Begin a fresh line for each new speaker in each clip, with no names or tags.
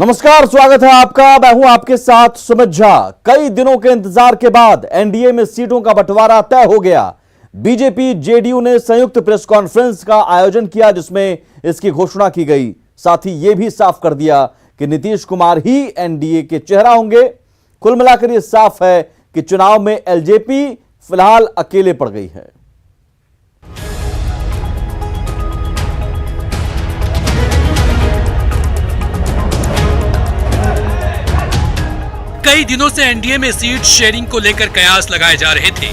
नमस्कार, स्वागत है आपका। मैं हूं आपके साथ सुमित झा। कई दिनों के इंतजार के बाद एनडीए में सीटों का बंटवारा तय हो गया। बीजेपी जेडीयू ने संयुक्त प्रेस कॉन्फ्रेंस का आयोजन किया जिसमें इसकी घोषणा की गई। साथ ही यह भी साफ कर दिया कि नीतीश कुमार ही एनडीए के चेहरा होंगे। कुल मिलाकर यह साफ है कि चुनाव में एलजेपी फिलहाल अकेले पड़ गई है।
कई दिनों से एनडीए में सीट शेयरिंग को लेकर कयास लगाए जा रहे थे,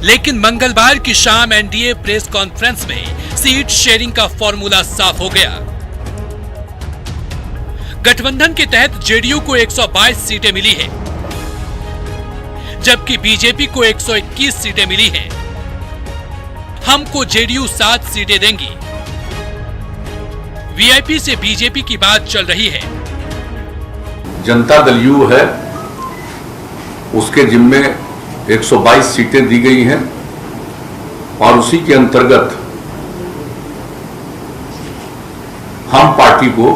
लेकिन मंगलवार की शाम एनडीए प्रेस कॉन्फ्रेंस में सीट शेयरिंग का फॉर्मूला साफ हो गया। गठबंधन के तहत जेडीयू को 122 सीटें मिली हैं, जबकि बीजेपी को 121 सीटें मिली हैं। हमको जेडीयू 7 सीटें देंगी। वीआईपी से बीजेपी की बात चल रही है।
जनता दल यू है, उसके जिम्मे 122 सीटें दी गई हैं और उसी के अंतर्गत हम पार्टी को,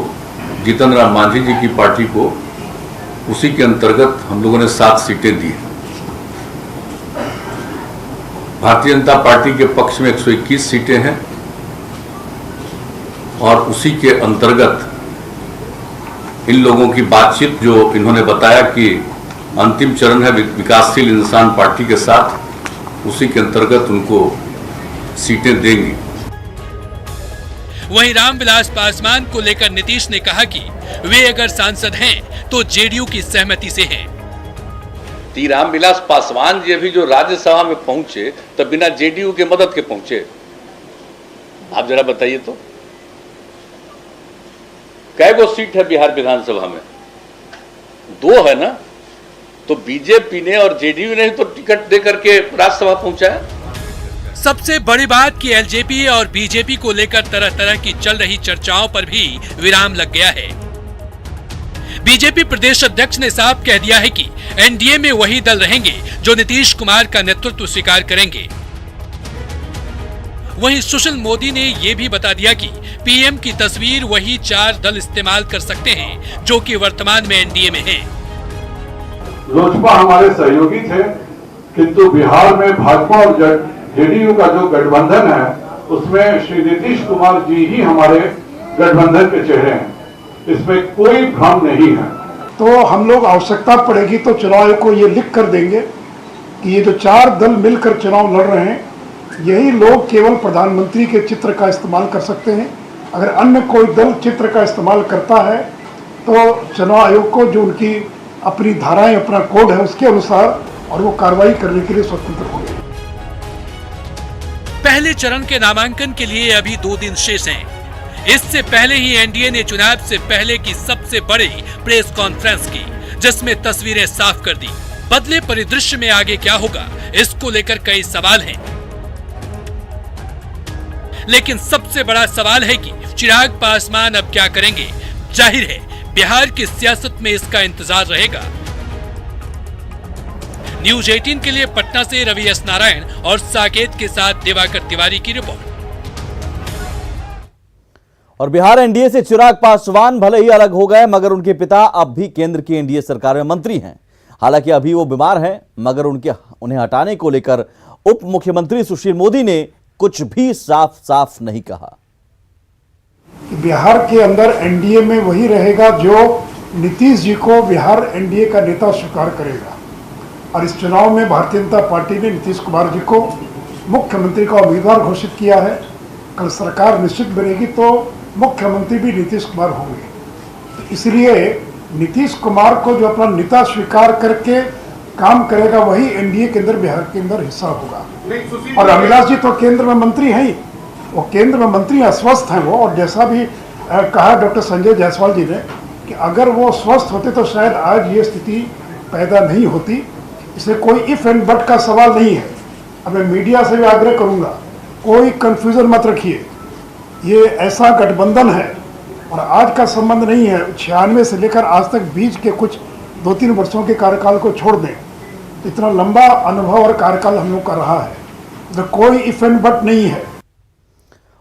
जीतन राम मांझी जी की पार्टी को, उसी के अंतर्गत हम लोगों ने 7 सीटें दी हैं। भारतीय जनता पार्टी के पक्ष में 121 सीटें हैं और उसी के अंतर्गत इन लोगों की बातचीत जो इन्होंने बताया कि अंतिम चरण है विकासशील इंसान पार्टी के साथ, उसी के अंतर्गत उनको सीटें देंगी।
वहीं रामविलास पासवान को लेकर नीतीश ने कहा कि वे अगर सांसद हैं तो जेडीयू की सहमति से हैं।
रामविलास पासवान जी अभी जो राज्यसभा में पहुंचे तो बिना जेडीयू के मदद के पहुंचे। आप जरा बताइए तो कै गो सीट है बिहार विधानसभा में? 2 है ना। तो बीजेपी ने और जेडीयू ने तो टिकट देकर के राज्यसभा पहुंचाया।
सबसे बड़ी बात कि एलजेपी और बीजेपी को लेकर तरह तरह की चल रही चर्चाओं पर भी विराम लग गया है। बीजेपी प्रदेश अध्यक्ष ने साफ कह दिया है कि एनडीए में वही दल रहेंगे जो नीतीश कुमार का नेतृत्व स्वीकार करेंगे। वहीं सुशील मोदी ने यह भी बता दिया कि पीएम की तस्वीर वही 4 दल इस्तेमाल कर सकते हैं जो कि वर्तमान में एनडीए में हैं।
लोजपा हमारे सहयोगी थे, किंतु बिहार में भाजपा और जेडीयू का जो गठबंधन है उसमें श्री नीतीश कुमार जी ही हमारे गठबंधन के चेहरे हैं। इसमें कोई भ्रम नहीं है।
तो हम लोग आवश्यकता पड़ेगी तो चुनाव आयोग को ये लिख कर देंगे कि ये जो 4 दल मिलकर चुनाव लड़ रहे हैं, यही लोग केवल प्रधानमंत्री के चित्र का इस्तेमाल कर सकते हैं। अगर अन्य कोई दल चित्र का इस्तेमाल करता है तो चुनाव आयोग को जो उनकी अपनी धाराएं, अपना कोड है, उसके अनुसार और वो कार्रवाई करने के लिए स्वतंत्र होंगे।
पहले चरण के नामांकन के लिए अभी 2 दिन शेष हैं। इससे पहले ही एनडीए ने चुनाव से पहले की सबसे बड़ी प्रेस कॉन्फ्रेंस की, जिसमें तस्वीरें साफ कर दी। बदले परिदृश्य में आगे क्या होगा, इसको लेकर कई सवाल हैं। लेकिन सबसे बड़ा सवाल है कि चिराग पासवान अब क्या करेंगे। जाहिर है बिहार की सियासत में इसका इंतजार रहेगा। न्यूज 18 के लिए पटना से रवि एस नारायण और साकेत के साथ दिवाकर तिवारी की रिपोर्ट।
और बिहार एनडीए से चिराग पासवान भले ही अलग हो गए, मगर उनके पिता अब भी केंद्र की एनडीए सरकार में मंत्री हैं। हालांकि अभी वो बीमार हैं, मगर उन्हें हटाने को लेकर उप मुख्यमंत्री सुशील मोदी ने कुछ भी साफ साफ नहीं कहा।
बिहार के अंदर एनडीए में वही रहेगा जो नीतीश जी को बिहार एनडीए का नेता स्वीकार करेगा। और इस चुनाव में भारतीय जनता पार्टी ने नीतीश कुमार जी को मुख्यमंत्री का उम्मीदवार घोषित किया है। कल सरकार निश्चित बनेगी तो मुख्यमंत्री भी नीतीश कुमार होंगे। तो इसलिए नीतीश कुमार को जो अपना नेता स्वीकार करके काम करेगा वही एनडीए के अंदर, बिहार के अंदर हिस्सा होगा। और रामविलास जी तो केंद्र में मंत्री हैं ही, वो केंद्र में मंत्री अस्वस्थ हैं वो। और जैसा भी कहा डॉक्टर संजय जायसवाल जी ने कि अगर वो स्वस्थ होते तो शायद आज ये स्थिति पैदा नहीं होती। इसलिए कोई इफ एंड बट का सवाल नहीं है। अब मैं मीडिया से भी आग्रह करूंगा, कोई कंफ्यूजन मत रखिए। ये ऐसा गठबंधन है और आज का संबंध नहीं है। 96 से लेकर आज तक बीच के कुछ 2-3 वर्षों के कार्यकाल को छोड़ दें, इतना लंबा अनुभव और कार्यकाल हम लोग का रहा है, तो कोई इफ एंड बट नहीं है।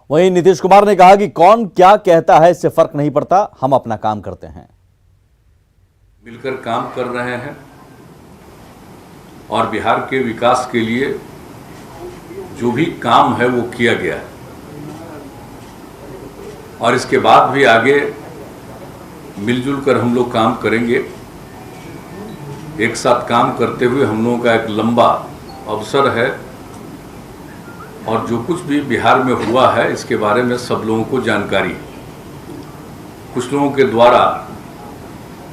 वहीं नीतीश कुमार ने कहा कि कौन क्या कहता है इससे फर्क नहीं पड़ता, हम अपना काम करते हैं।
मिलकर काम कर रहे हैं और बिहार के विकास के लिए जो भी काम है वो किया गया है और इसके बाद भी आगे मिलजुल कर हम लोग काम करेंगे। एक साथ काम करते हुए हम लोगों का एक लंबा अवसर है और जो कुछ भी बिहार में हुआ है इसके बारे में सब लोगों को जानकारी है। कुछ लोगों के द्वारा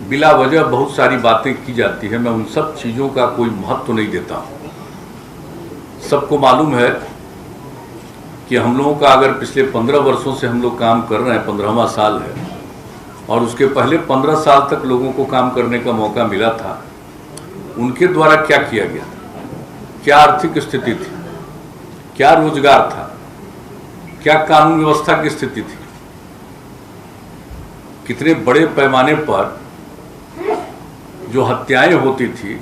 बिला वजह बहुत सारी बातें की जाती है, मैं उन सब चीज़ों का कोई महत्व नहीं देता हूँ। सबको मालूम है कि हम लोगों का अगर पिछले 15 वर्षों से हम लोग काम कर रहे हैं, 15वां साल है और उसके पहले 15 साल तक लोगों को काम करने का मौका मिला था, उनके द्वारा क्या किया गया था, क्या आर्थिक स्थिति थी, क्या रोजगार था, क्या कानून व्यवस्था की स्थिति थी, कितने बड़े पैमाने पर जो हत्याएं होती थी,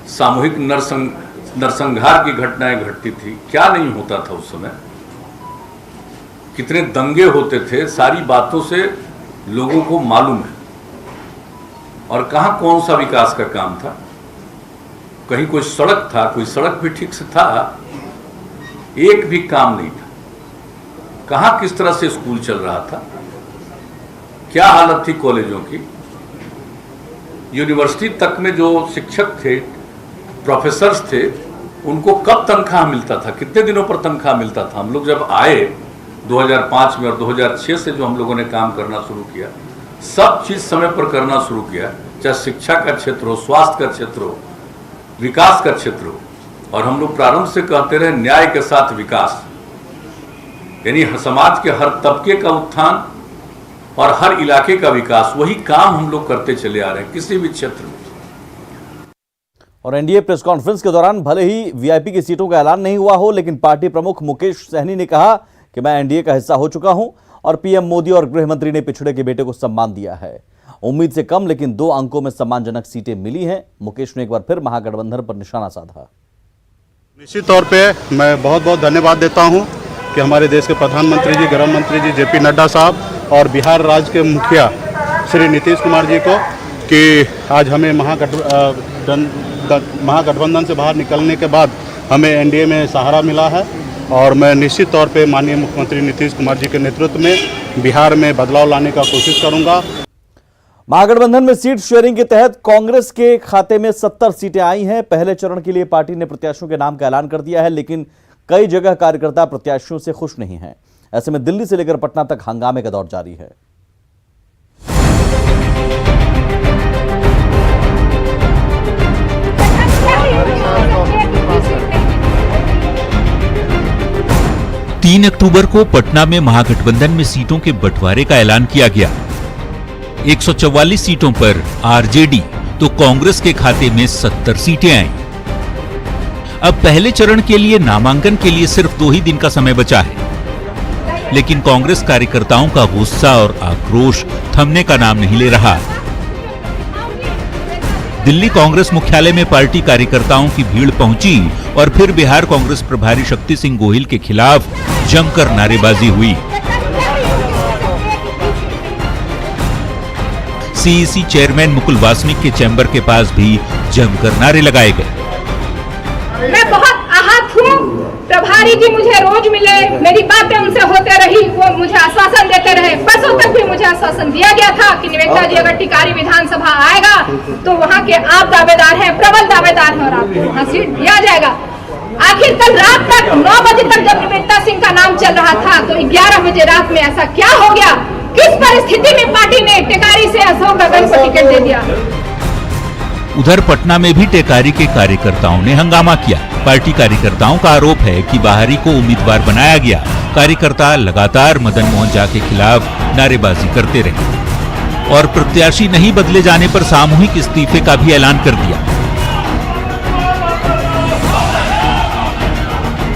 सामूहिक नरसंहार की घटनाएं घटती थी, क्या नहीं होता था उस समय, कितने दंगे होते थे, सारी बातों से लोगों को मालूम है। और कहां कौन सा विकास का काम था, कहीं कोई सड़क था, कोई सड़क भी ठीक से था, एक भी काम नहीं था। कहां किस तरह से स्कूल चल रहा था, क्या हालत थी कॉलेजों की, यूनिवर्सिटी तक में जो शिक्षक थे, प्रोफेसर्स थे, उनको कब तनख्वाह मिलता था, कितने दिनों पर तनख्वाह मिलता था। हम लोग जब आए 2005 में और 2006 से जो हम लोगों ने काम करना शुरू किया, सब चीज समय पर करना शुरू किया, चाहे शिक्षा का क्षेत्र हो, स्वास्थ्य का क्षेत्र हो, विकास का क्षेत्र हो। और हम लोग प्रारंभ से कहते रहे न्याय के साथ विकास, यानी समाज के हर तबके का उत्थान और हर इलाके का विकास, वही काम हम लोग करते चले आ रहे हैं किसी भी क्षेत्र में।
और एनडीए प्रेस कॉन्फ्रेंस के दौरान भले ही वीआईपी की सीटों का ऐलान नहीं हुआ हो, लेकिन पार्टी प्रमुख मुकेश सहनी ने कहा कि मैं एनडीए का हिस्सा हो चुका हूं और पीएम मोदी और गृह मंत्री ने पिछड़े के बेटे को सम्मान दिया है। उम्मीद से कम लेकिन 2 अंकों में सम्मानजनक सीटें मिली हैं। मुकेश ने एक बार फिर महागठबंधन पर निशाना साधा।
निश्चित तौर पे मैं बहुत बहुत धन्यवाद देता हूं कि हमारे देश के प्रधानमंत्री जी, गृह मंत्री जी जेपी नड्डा साहब और बिहार राज्य के मुखिया श्री नीतीश कुमार जी को कि आज हमें महागठबंधन से बाहर निकलने के बाद हमें एनडीए में सहारा मिला है। और मैं निश्चित तौर पे माननीय मुख्यमंत्री नीतीश कुमार जी के नेतृत्व में बिहार में बदलाव लाने का कोशिश करूंगा।
महागठबंधन में सीट शेयरिंग के तहत कांग्रेस के खाते में 70 सीटें आई हैं। पहले चरण के लिए पार्टी ने प्रत्याशियों के नाम का ऐलान कर दिया है, लेकिन कई जगह कार्यकर्ता प्रत्याशियों से खुश नहीं हैं। ऐसे में दिल्ली से लेकर पटना तक हंगामे का दौर जारी है।
तीन अक्टूबर को पटना में महागठबंधन में सीटों के बंटवारे का ऐलान किया गया। 144 सीटों पर आरजेडी तो कांग्रेस के खाते में 70 सीटें आईं। अब पहले चरण के लिए नामांकन के लिए सिर्फ 2 ही दिन का समय बचा है, लेकिन कांग्रेस कार्यकर्ताओं का गुस्सा और आक्रोश थमने का नाम नहीं ले रहा। दिल्ली कांग्रेस मुख्यालय में पार्टी कार्यकर्ताओं की भीड़ पहुंची और फिर बिहार कांग्रेस प्रभारी शक्ति सिंह गोहिल के खिलाफ जमकर नारेबाजी हुई। सीईसी चेयरमैन मुकुल वासनिक के चैम्बर के पास भी जमकर नारे लगाए गए।
मैं बहुत आहत हूँ। प्रभारी जी मुझे रोज मिले, मेरी बातें उनसे होते रही, वो मुझे आश्वासन देते रहे। परसों तक भी मुझे आश्वासन दिया गया था कि निवेदिता जी अगर टिकारी विधानसभा आएगा तो वहाँ के आप दावेदार हैं, प्रबल दावेदार हैं और आपको वहाँ सीट दिया जाएगा। आखिर कल रात तक 9 बजे तक जब निवेदिता सिंह का नाम चल रहा था तो 11 बजे रात में ऐसा क्या हो गया? किस परिस्थिति में पार्टी ने टेकारी से अशोक गगन को टिकट दे दिया?
उधर पटना में भी टेकारी के कार्यकर्ताओं ने हंगामा किया। पार्टी कार्यकर्ताओं का आरोप है कि बाहरी को उम्मीदवार बनाया गया। कार्यकर्ता लगातार मदन मोहन झा के खिलाफ नारेबाजी करते रहे और प्रत्याशी नहीं बदले जाने पर सामूहिक इस्तीफे का भी ऐलान कर दिया।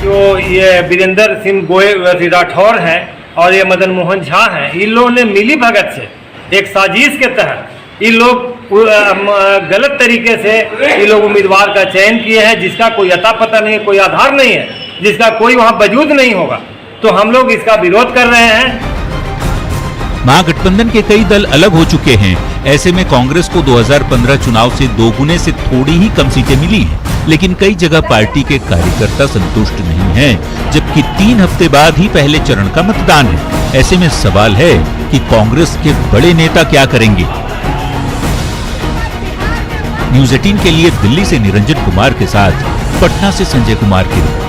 जो ये वीरेंद्र सिंह गोयल राठौर हैं और ये मदन मोहन झा हैं, इन लोगों ने मिली भगत से एक साजिश के तहत इन लोग गलत तरीके से ये लोग उम्मीदवार का चयन किए हैं, जिसका कोई अता पता नहीं है, कोई आधार नहीं है, जिसका कोई वहां वजूद नहीं होगा। तो हम लोग इसका विरोध कर रहे हैं।
महागठबंधन के कई दल अलग हो चुके हैं, ऐसे में कांग्रेस को 2015 चुनाव से दोगुने से थोड़ी ही कम सीटें मिली हैं, लेकिन कई जगह पार्टी के कार्यकर्ता संतुष्ट नहीं हैं, जबकि 3 हफ्ते बाद ही पहले चरण का मतदान है। ऐसे में सवाल है कि कांग्रेस के बड़े नेता क्या करेंगे। न्यूज़ 18 के लिए दिल्ली से निरंजन कुमार के साथ पटना से संजय कुमार की रिपोर्ट।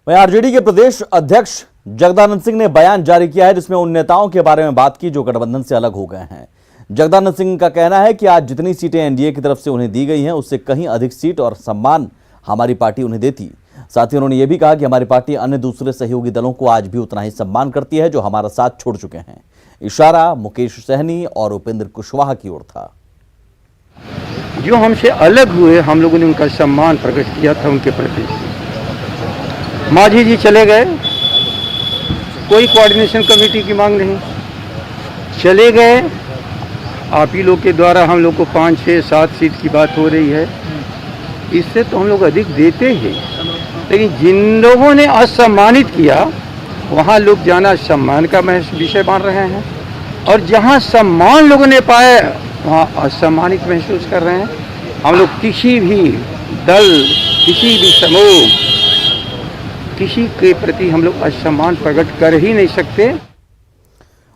आरजेडी के प्रदेश अध्यक्ष जगदानंद सिंह ने बयान जारी किया है, जिसमें उन नेताओं के बारे में बात की जो गठबंधन से अलग हो गए हैं। जगदानंद सिंह का कहना है कि आज जितनी सीटें एनडीए की तरफ से उन्हें दी गई हैं, उससे कहीं अधिक सीट और सम्मान हमारी पार्टी उन्हें देती। साथ ही उन्होंने यह भी कहा कि हमारी पार्टी अन्य दूसरे सहयोगी दलों को आज भी उतना ही सम्मान करती है जो हमारा साथ छोड़ चुके हैं। इशारा मुकेश सहनी और उपेंद्र कुशवाहा की ओर था।
जो हमसे अलग हुए, हम लोगों ने उनका सम्मान प्रकट किया था उनके प्रति। मांझी जी चले गए, कोई कोऑर्डिनेशन कमेटी की मांग नहीं, चले गए। आप ही लोग के द्वारा हम लोग को 5, 6, 7 सीट की बात हो रही है, इससे तो हम लोग अधिक देते हैं। लेकिन जिन लोगों ने असम्मानित किया, वहाँ लोग जाना सम्मान का विषय मान रहे हैं, और जहाँ सम्मान लोगों ने पाए वहाँ असम्मानित महसूस कर रहे हैं। हम लोग किसी भी दल, किसी भी समूह, किसी के प्रति हम लोग असम्मान प्रकट कर ही नहीं सकते।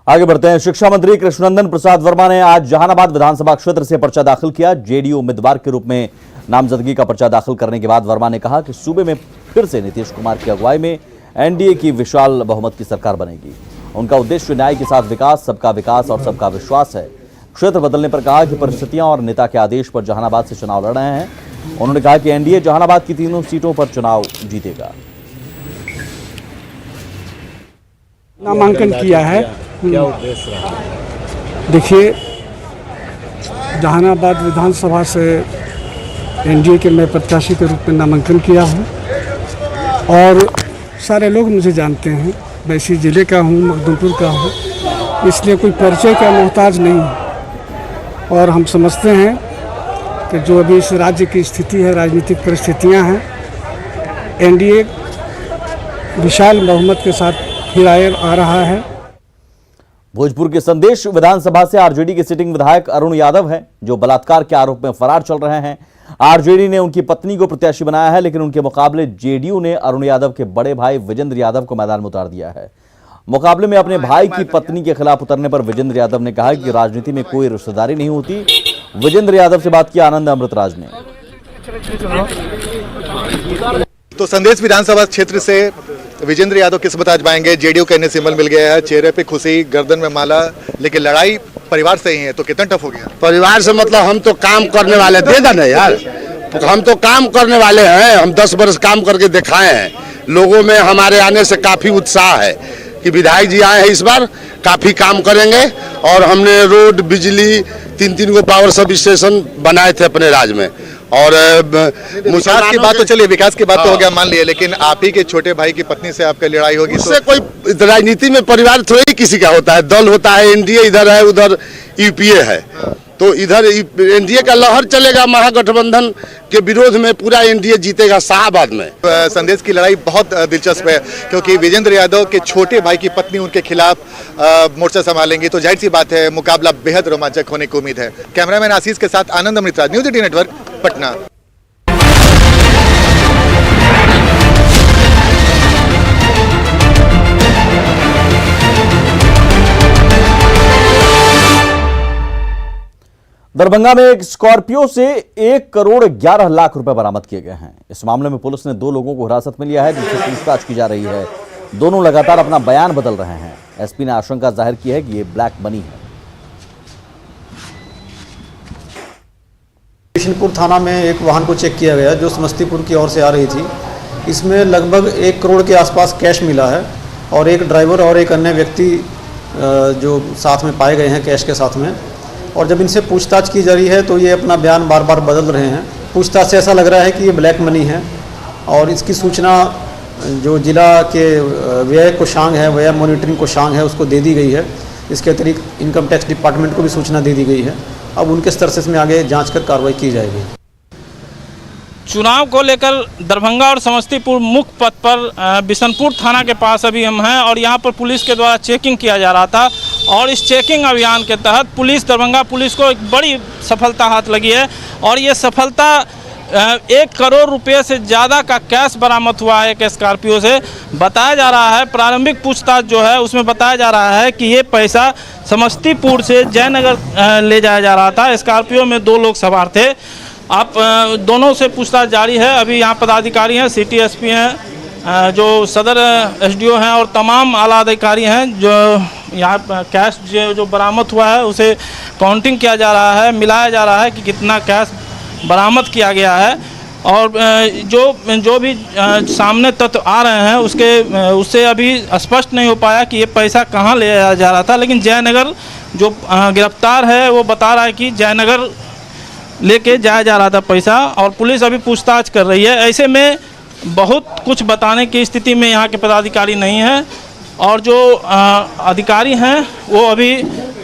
आगे बढ़ते हैं। शिक्षा मंत्री कृष्णनंदन प्रसाद वर्मा ने आज जहानाबाद विधानसभा क्षेत्र से पर्चा दाखिल किया। जेडीयू उम्मीदवार के रूप में नामजदगी का पर्चा दाखिल करने के बाद वर्मा ने कहा कि सूबे में फिर से नीतीश कुमार की अगुवाई में एनडीए की विशाल बहुमत की सरकार बनेगी। उनका उद्देश्य न्याय के साथ विकास, सबका विकास और सबका विश्वास है। क्षेत्र बदलने पर कहा कि परिस्थितियां और नेता के आदेश पर जहानाबाद से चुनाव लड़ रहे हैं। उन्होंने कहा कि एनडीए जहानाबाद की 3 सीटों पर चुनाव जीतेगा।
नामांकन किया है। क्या उद्देश्य रहा? देखिए, जहानाबाद विधानसभा से एनडीए के मैं प्रत्याशी के रूप में नामांकन किया हूँ, और सारे लोग मुझे जानते हैं। मैं इसी ज़िले का हूँ, मखदूमपुर का हूँ, इसलिए कोई परिचय का मोहताज नहीं है। और हम समझते हैं कि जो अभी इस राज्य की स्थिति है, राजनीतिक परिस्थितियाँ हैं, एनडीए विशाल बहुमत के साथ फिर आ रहा है।
भोजपुर के संदेश विधानसभा से आरजेडी के सिटिंग विधायक अरुण यादव हैं, जो बलात्कार के आरोप में फरार चल रहे हैं। आरजेडी ने उनकी पत्नी को प्रत्याशी बनाया है, लेकिन उनके मुकाबले जेडीयू ने अरुण यादव के बड़े भाई विजेंद्र यादव को मैदान में उतार दिया है। मुकाबले में अपने भाई की पत्नी के खिलाफ उतरने पर विजेंद्र यादव ने कहा कि राजनीति में कोई रिश्तेदारी नहीं होती। विजेंद्र यादव से बात की आनंद अमृतराज ने।
तो संदेश विधानसभा क्षेत्र से विजेंद्र यादव किस्मत आजमाएंगे। जेडीयू का इन्हें सिंबल मिल गया है, चेहरे पे खुशी, गर्दन में माला, लेकिन लड़ाई परिवार से ही है, तो कितना टफ हो गया?
परिवार से मतलब हम तो काम करने वाले, देगा ना यार, हम तो काम करने वाले हैं। हम 10 वर्ष काम करके दिखाए हैं। लोगों में हमारे आने से काफी उत्साह है कि विधायक जी आए हैं, इस बार काफी काम करेंगे। और हमने रोड, बिजली, 3 को पावर सब स्टेशन बनाए थे अपने राज्य में। और
विकास की बात तो चलिए, विकास की बात तो हो गया, मान लिया, लेकिन आप ही के छोटे भाई की पत्नी से आपका लड़ाई होगी,
उससे कोई राजनीति में परिवार थोड़ी किसी का होता है। दल होता है, एनडीए इधर है, उधर यूपीए है, तो इधर एनडीए का लहर चलेगा। महागठबंधन के विरोध में पूरा एनडीए जीतेगा शाहबाद में।
संदेश की लड़ाई बहुत दिलचस्प है, क्योंकि विजेंद्र यादव के छोटे भाई की पत्नी उनके खिलाफ मोर्चा संभालेंगी, तो जाहिर सी बात है मुकाबला बेहद रोमांचक होने की उम्मीद है। कैमरामैन आशीष के साथ आनंद अमृतराज, न्यूज़ 18 नेटवर्क, पटना।
दरभंगा में एक स्कॉर्पियो से 1 करोड़ 11 लाख रुपए बरामद किए गए हैं। इस मामले में पुलिस ने 2 लोगों को हिरासत में लिया है, जिनसे पूछताछ की जा रही है। दोनों लगातार अपना बयान बदल रहे हैं। एसपी ने आशंका जाहिर की है कि ये ब्लैक मनी है।
किशनपुर थाना में एक वाहन को चेक किया गया जो समस्तीपुर की ओर से आ रही थी। इसमें लगभग 1 करोड़ के आसपास कैश मिला है, और एक ड्राइवर और एक अन्य व्यक्ति जो साथ में पाए गए हैं कैश के साथ में। और जब इनसे पूछताछ की जा रही है तो ये अपना बयान बार बार बदल रहे हैं। पूछताछ से ऐसा लग रहा है कि ये ब्लैक मनी है, और इसकी सूचना जो जिला के व्यय कोषांग है, व्यय मॉनिटरिंग कोषांग है, उसको दे दी गई है। इसके अतिरिक्त इनकम टैक्स डिपार्टमेंट को भी सूचना दे दी गई है। अब उनके स्तर से इसमें आगे जांच कर कार्रवाई की जाएगी।
चुनाव को लेकर दरभंगा और समस्तीपुर मुख्य पथ पर बिशनपुर थाना के पास अभी हम हैं और यहाँ पर पुलिस के द्वारा चेकिंग किया जा रहा था और इस चेकिंग अभियान के तहत दरभंगा पुलिस को एक बड़ी सफलता हाथ लगी है और ये सफलता 1 करोड़ रुपए से ज़्यादा का कैश बरामद हुआ है एक स्कॉर्पियो से। बताया जा रहा है, प्रारंभिक पूछताछ जो है उसमें बताया जा रहा है कि ये पैसा समस्तीपुर से जयनगर ले जाया जा रहा था। स्कॉर्पियो में 2 लोग सवार थे। आप दोनों से पूछताछ जारी है। अभी यहाँ पदाधिकारी हैं, सिटी एसपी हैं, जो सदर एसडीओ हैं और तमाम आला अधिकारी हैं। जो यहाँ कैश जो बरामद हुआ है उसे काउंटिंग किया जा रहा है, मिलाया जा रहा है कि कितना कैश बरामद किया गया है और जो भी सामने तथ्य आ रहे हैं उससे अभी स्पष्ट नहीं हो पाया कि ये पैसा कहाँ ले जाया जा रहा था। लेकिन जयनगर जो गिरफ्तार है वो बता रहा है कि जयनगर लेके जाया जा रहा था पैसा और पुलिस अभी पूछताछ कर रही है। ऐसे में बहुत कुछ बताने की स्थिति में यहाँ के पदाधिकारी नहीं हैं और जो अधिकारी हैं वो अभी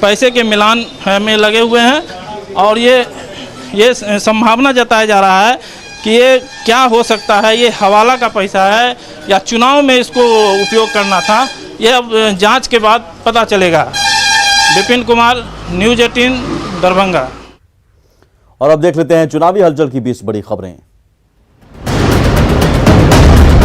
पैसे के मिलान में लगे हुए हैं और ये संभावना जताया जा रहा है कि ये क्या हो सकता है, ये हवाला का पैसा है या चुनाव में इसको उपयोग करना था, ये अब जांच के बाद पता चलेगा। विपिन कुमार, न्यूज़ 18 दरभंगा।
और अब देख लेते हैं चुनावी हलचल की 20 बड़ी खबरें।